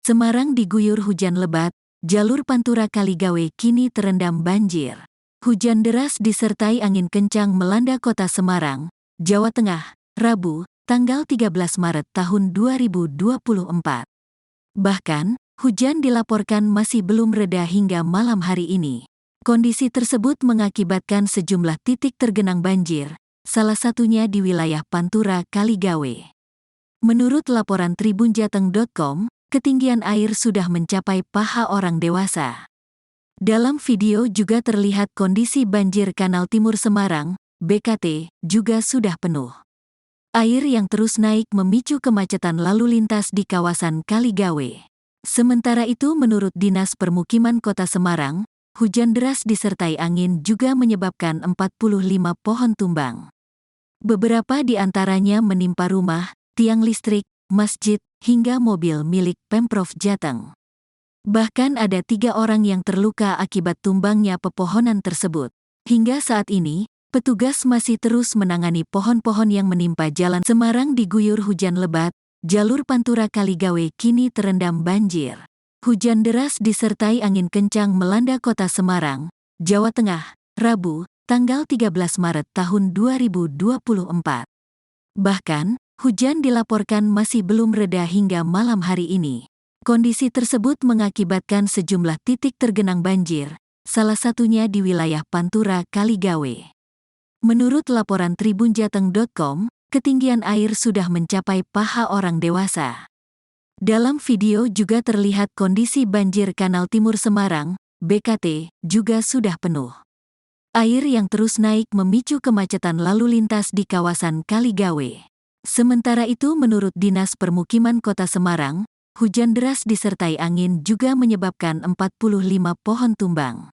Semarang diguyur hujan lebat, jalur Pantura Kaligawe kini terendam banjir. Hujan deras disertai angin kencang melanda kota Semarang, Jawa Tengah, Rabu, tanggal 13 Maret tahun 2024. Bahkan, hujan dilaporkan masih belum reda hingga malam hari ini. Kondisi tersebut mengakibatkan sejumlah titik tergenang banjir, salah satunya di wilayah Pantura Kaligawe. Menurut laporan tribunjateng.com, ketinggian air sudah mencapai paha orang dewasa. Dalam video juga terlihat kondisi banjir Kanal Timur Semarang, BKT, juga sudah penuh. Air yang terus naik memicu kemacetan lalu lintas di kawasan Kaligawe. Sementara itu menurut Dinas Permukiman Kota Semarang, hujan deras disertai angin juga menyebabkan 45 pohon tumbang. Beberapa di antaranya menimpa rumah, tiang listrik, masjid, hingga mobil milik Pemprov Jateng. Bahkan ada 3 orang yang terluka akibat tumbangnya pepohonan tersebut. Hingga saat ini, petugas masih terus menangani pohon-pohon yang menimpa jalan. Semarang diguyur hujan lebat, jalur Pantura Kaligawe kini terendam banjir. Hujan deras disertai angin kencang melanda kota Semarang, Jawa Tengah, Rabu, tanggal 13 Maret tahun 2024. Bahkan, hujan dilaporkan masih belum reda hingga malam hari ini. Kondisi tersebut mengakibatkan sejumlah titik tergenang banjir, salah satunya di wilayah Pantura Kaligawe. Menurut laporan tribunjateng.com, ketinggian air sudah mencapai paha orang dewasa. Dalam video juga terlihat kondisi banjir Kanal Timur Semarang, BKT, juga sudah penuh. Air yang terus naik memicu kemacetan lalu lintas di kawasan Kaligawe. Sementara itu menurut Dinas Permukiman Kota Semarang, hujan deras disertai angin juga menyebabkan 45 pohon tumbang.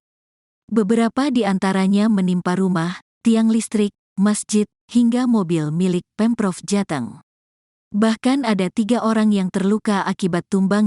Beberapa di antaranya menimpa rumah, tiang listrik, masjid, hingga mobil milik Pemprov Jateng. Bahkan ada 3 orang yang terluka akibat tumbang.